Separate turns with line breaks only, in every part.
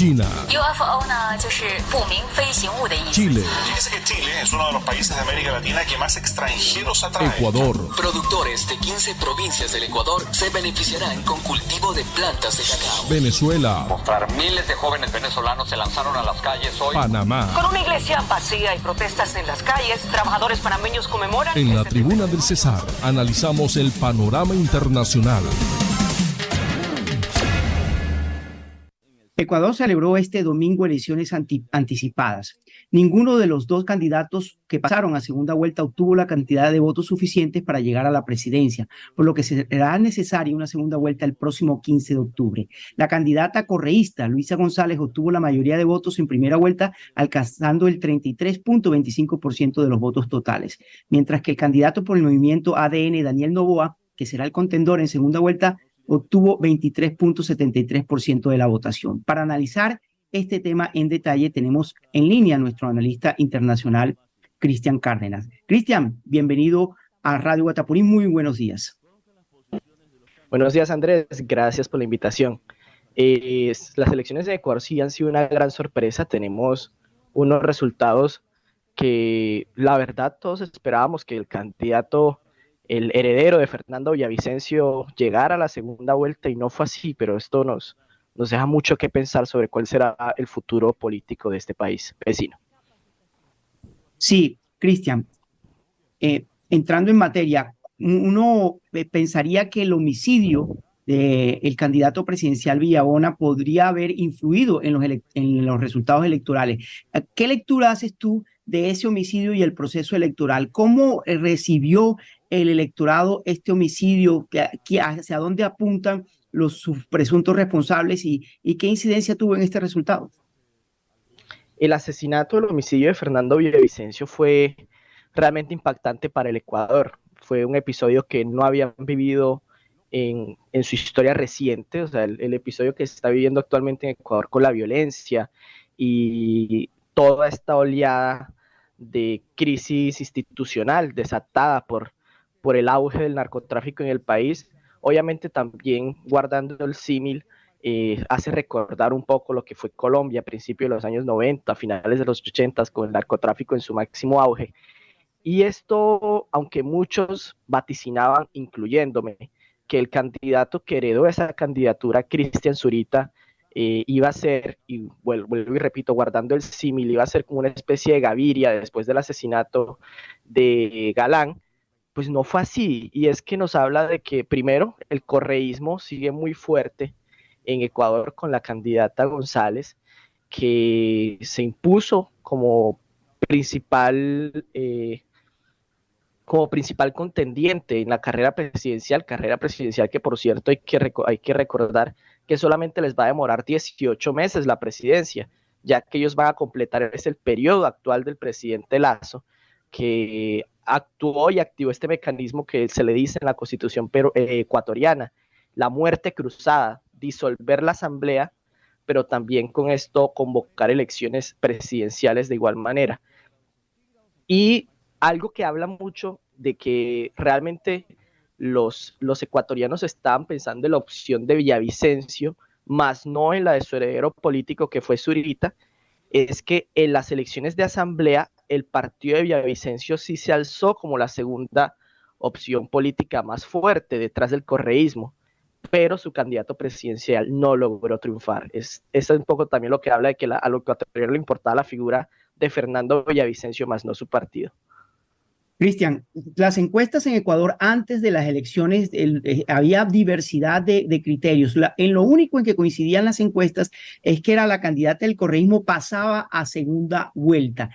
China,
UFO 呢，就是不明飞行物的意思。
Chile,
Fíjese que Chile es uno de los países de América Latina que más extranjeros atrae.
Ecuador,
Productores de 15 provincias del Ecuador se beneficiarán con cultivo de plantas de cacao.
Venezuela,
Miles de jóvenes venezolanos se lanzaron a las calles hoy.
Panamá.
Con una iglesia vacía y protestas en las calles, trabajadores panameños conmemoran...
En la tribuna del Cesar analizamos el panorama internacional.
Ecuador celebró este domingo elecciones anticipadas. Ninguno de los dos candidatos que pasaron a segunda vuelta obtuvo la cantidad de votos suficientes para llegar a la presidencia, por lo que será necesaria una segunda vuelta el próximo 15 de octubre. La candidata correísta, Luisa González, obtuvo la mayoría de votos en primera vuelta, alcanzando el 33.25% de los votos totales, mientras que el candidato por el movimiento ADN, Daniel Noboa, que será el contendor en segunda vuelta, obtuvo 23.73% de la votación. Para analizar este tema en detalle, tenemos en línea a nuestro analista internacional, Cristian Cárdenas. Cristian, bienvenido a Radio Guatapurí. Muy buenos días.
Buenos días, Andrés. Gracias por la invitación. Las elecciones de Ecuador sí han sido una gran sorpresa. Tenemos unos resultados que, la verdad, todos esperábamos que el candidato, el heredero de Fernando Villavicencio, llegara a la segunda vuelta, y no fue así, pero esto nos deja mucho que pensar sobre cuál será el futuro político de este país vecino.
Sí, Cristian, entrando en materia, uno pensaría que el homicidio del candidato presidencial Villabona podría haber influido en los resultados electorales. ¿Qué lectura haces tú de ese homicidio y el proceso electoral? ¿Cómo recibió el electorado este homicidio? ¿Hacia dónde apuntan sus presuntos responsables y qué incidencia tuvo en este resultado?
El asesinato, el homicidio de Fernando Villavicencio fue realmente impactante para el Ecuador. Fue un episodio que no habían vivido en su historia reciente. O sea, el episodio que se está viviendo actualmente en Ecuador con la violencia y toda esta oleada de crisis institucional desatada por el auge del narcotráfico en el país, obviamente también guardando el símil, hace recordar un poco lo que fue Colombia a principios de los años 90, a finales de los 80, con el narcotráfico en su máximo auge. Y esto, aunque muchos vaticinaban, incluyéndome, que el candidato que heredó esa candidatura, Cristian Zurita, iba a ser, y vuelvo y repito, guardando el símil, iba a ser como una especie de Gaviria después del asesinato de Galán, pues no fue así. Y es que nos habla de que, primero, el correísmo sigue muy fuerte en Ecuador con la candidata González, que se impuso como principal contendiente en la carrera presidencial que, por cierto, hay que recordar que solamente les va a demorar 18 meses la presidencia, ya que ellos van a completar el periodo actual del presidente Lazo, que actuó y activó este mecanismo que se le dice en la Constitución ecuatoriana, la muerte cruzada, disolver la asamblea, pero también con esto convocar elecciones presidenciales de igual manera. Y algo que habla mucho de que realmente los ecuatorianos estaban pensando en la opción de Villavicencio, más no en la de su heredero político, que fue Zurita, es que en las elecciones de asamblea el partido de Villavicencio sí se alzó como la segunda opción política más fuerte detrás del correísmo, pero su candidato presidencial no logró triunfar. Eso es un poco también lo que habla de que a lo ecuatoriano le importaba la figura de Fernando Villavicencio, más no su partido.
Cristian, las encuestas en Ecuador antes de las elecciones había diversidad de criterios. En lo único en que coincidían las encuestas es que era la candidata del correísmo pasaba a segunda vuelta.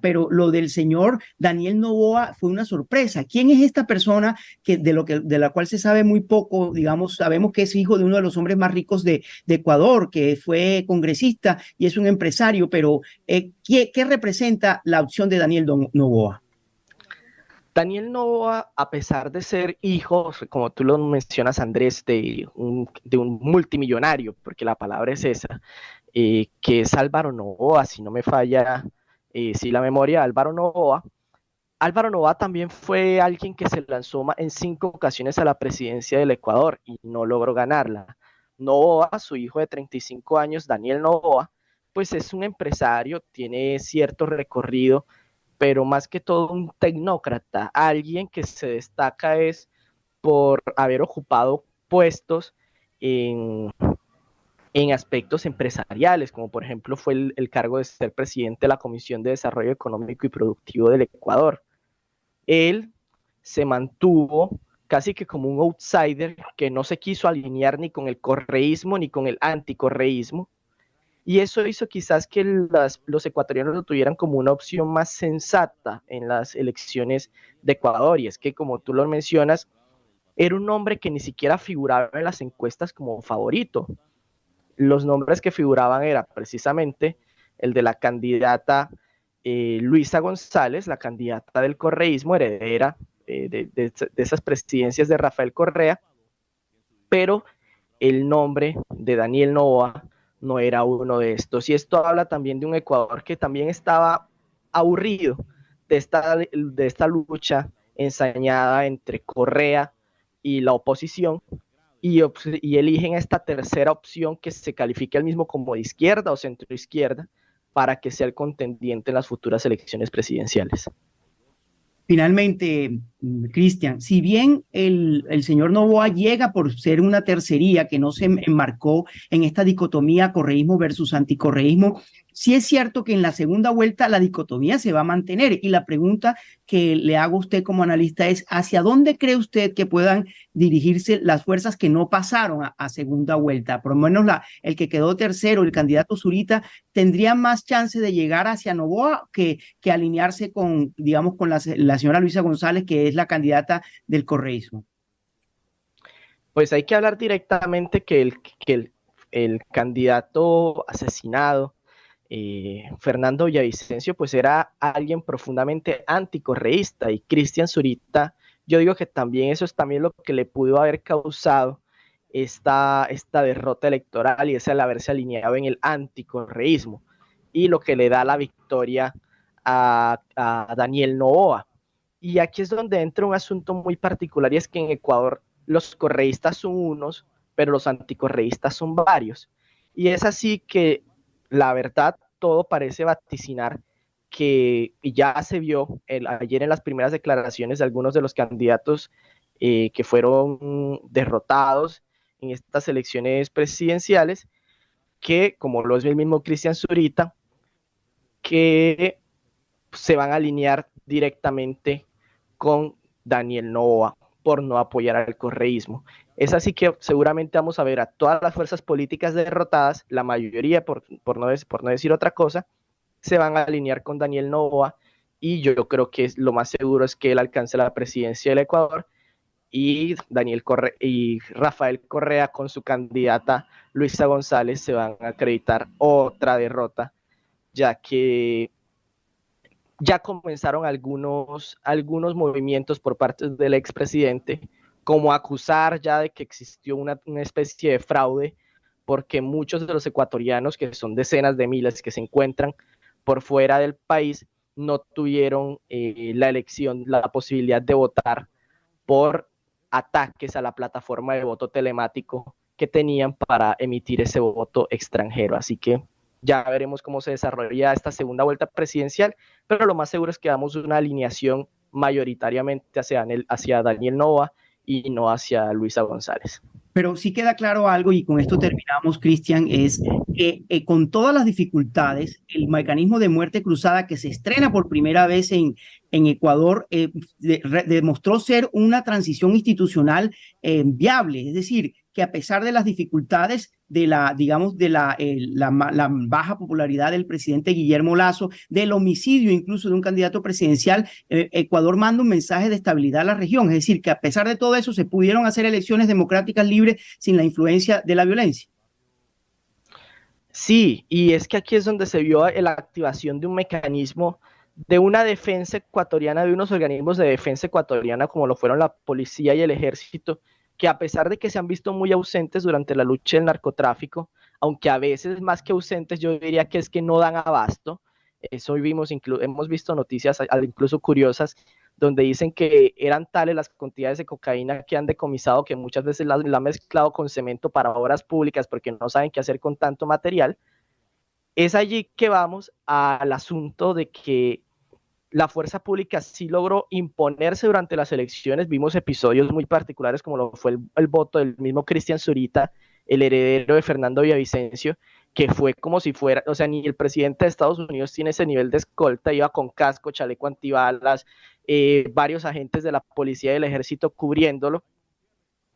Pero lo del señor Daniel Noboa fue una sorpresa. ¿Quién es esta persona de la cual se sabe muy poco? Digamos, sabemos que es hijo de uno de los hombres más ricos de Ecuador, que fue congresista y es un empresario, pero ¿qué representa la opción de Daniel Noboa?
Daniel Noboa, a pesar de ser hijo, como tú lo mencionas, Andrés, de un multimillonario, porque la palabra es esa, que es Álvaro Noboa, si no me falla la memoria, Álvaro Noboa también fue alguien que se lanzó en 5 ocasiones a la presidencia del Ecuador y no logró ganarla. Noboa, su hijo de 35 años, Daniel Noboa, pues es un empresario, tiene cierto recorrido, pero más que todo un tecnócrata, alguien que se destaca es por haber ocupado puestos en aspectos empresariales, como por ejemplo fue el cargo de ser presidente de la Comisión de Desarrollo Económico y Productivo del Ecuador. Él se mantuvo casi que como un outsider que no se quiso alinear ni con el correísmo ni con el anticorreísmo, y eso hizo quizás que los ecuatorianos lo tuvieran como una opción más sensata en las elecciones de Ecuador, y es que, como tú lo mencionas, era un nombre que ni siquiera figuraba en las encuestas como favorito. Los nombres que figuraban era precisamente el de la candidata Luisa González, la candidata del correísmo, heredera de esas presidencias de Rafael Correa, pero el nombre de Daniel Noboa no era uno de estos. Y esto habla también de un Ecuador que también estaba aburrido de esta lucha ensañada entre Correa y la oposición, y eligen esta tercera opción que se califica el mismo como de izquierda o centroizquierda para que sea el contendiente en las futuras elecciones presidenciales.
Finalmente, Cristian, si bien el señor Noboa llega por ser una tercería que no se enmarcó en esta dicotomía correísmo versus anticorreísmo, sí es cierto que en la segunda vuelta la dicotomía se va a mantener, y la pregunta que le hago a usted como analista es: ¿hacia dónde cree usted que puedan dirigirse las fuerzas que no pasaron a segunda vuelta? Por lo menos el que quedó tercero, el candidato Zurita, ¿tendría más chance de llegar hacia Noboa que alinearse con, digamos, con la señora Luisa González, que es la candidata del correísmo?
Pues hay que hablar directamente que el candidato asesinado, Fernando Villavicencio, pues era alguien profundamente anticorreísta, y Cristian Zurita, yo digo que también eso es también lo que le pudo haber causado esta derrota electoral, y es el haberse alineado en el anticorreísmo, y lo que le da la victoria a Daniel Noboa. Y aquí es donde entra un asunto muy particular, y es que en Ecuador los correístas son unos, pero los anticorreístas son varios. Y es así que, la verdad, todo parece vaticinar que ya se vio ayer en las primeras declaraciones de algunos de los candidatos que fueron derrotados en estas elecciones presidenciales, que, como lo es el mismo Cristian Zurita, que se van a alinear directamente con Daniel Noboa por no apoyar al correísmo. Es así que seguramente vamos a ver a todas las fuerzas políticas derrotadas, la mayoría, por no decir otra cosa, se van a alinear con Daniel Noboa, y yo creo que lo más seguro es que él alcance la presidencia del Ecuador, y Rafael Correa con su candidata Luisa González se van a acreditar otra derrota, ya que ya comenzaron algunos movimientos por parte del expresidente, como acusar ya de que existió una especie de fraude, porque muchos de los ecuatorianos, que son decenas de miles que se encuentran por fuera del país, no tuvieron la posibilidad de votar por ataques a la plataforma de voto telemático que tenían para emitir ese voto extranjero. Así que ya veremos cómo se desarrolla esta segunda vuelta presidencial, pero lo más seguro es que damos una alineación mayoritariamente hacia Daniel Noboa y no hacia Luisa González.
Pero sí queda claro algo, y con esto terminamos, Cristian, es que con todas las dificultades, el mecanismo de muerte cruzada, que se estrena por primera vez en Ecuador, demostró ser una transición institucional viable. Es decir, que a pesar de las dificultades de la baja popularidad del presidente Guillermo Lasso, del homicidio incluso de un candidato presidencial, Ecuador manda un mensaje de estabilidad a la región. Es decir, que a pesar de todo eso se pudieron hacer elecciones democráticas libres sin la influencia de la violencia.
Sí, y es que aquí es donde se vio la activación de un mecanismo de una defensa ecuatoriana, de unos organismos de defensa ecuatoriana como lo fueron la policía y el ejército, que a pesar de que se han visto muy ausentes durante la lucha del narcotráfico, aunque a veces más que ausentes yo diría que es que no dan abasto, eso hemos visto noticias incluso curiosas donde dicen que eran tales las cantidades de cocaína que han decomisado que muchas veces la han mezclado con cemento para obras públicas porque no saben qué hacer con tanto material. Es allí que vamos al asunto de que la fuerza pública sí logró imponerse durante las elecciones. Vimos episodios muy particulares como lo fue el voto del mismo Cristian Zurita, el heredero de Fernando Villavicencio, que fue como si fuera, o sea, ni el presidente de Estados Unidos tiene ese nivel de escolta, iba con casco, chaleco antibalas, varios agentes de la policía y del ejército cubriéndolo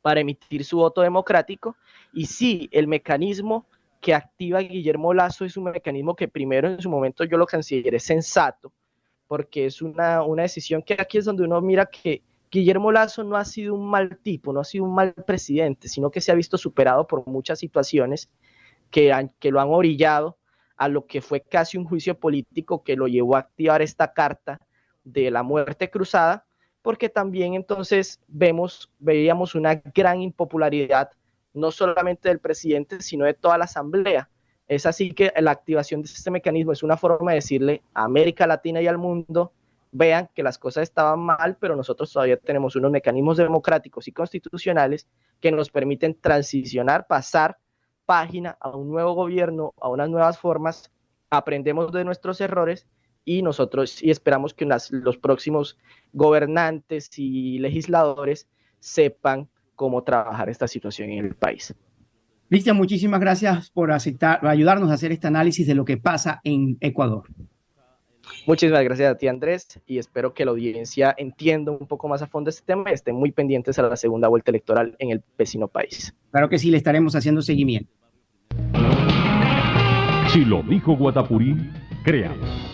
para emitir su voto democrático. Y sí, el mecanismo que activa Guillermo Lasso es un mecanismo que primero en su momento yo lo consideré sensato, porque es una decisión que aquí es donde uno mira que Guillermo Lasso no ha sido un mal tipo, no ha sido un mal presidente, sino que se ha visto superado por muchas situaciones que lo han orillado a lo que fue casi un juicio político que lo llevó a activar esta carta de la muerte cruzada, porque también entonces veíamos una gran impopularidad, no solamente del presidente, sino de toda la asamblea. Es así que la activación de este mecanismo es una forma de decirle a América Latina y al mundo, vean que las cosas estaban mal, pero nosotros todavía tenemos unos mecanismos democráticos y constitucionales que nos permiten transicionar, pasar página a un nuevo gobierno, a unas nuevas formas, aprendemos de nuestros errores y esperamos que los próximos gobernantes y legisladores sepan cómo trabajar esta situación en el país.
Cristian, muchísimas gracias por ayudarnos a hacer este análisis de lo que pasa en Ecuador.
Muchísimas gracias a ti, Andrés, y espero que la audiencia entienda un poco más a fondo este tema y estén muy pendientes a la segunda vuelta electoral en el vecino país.
Claro que sí, le estaremos haciendo seguimiento.
Si lo dijo Guatapurí, créalo.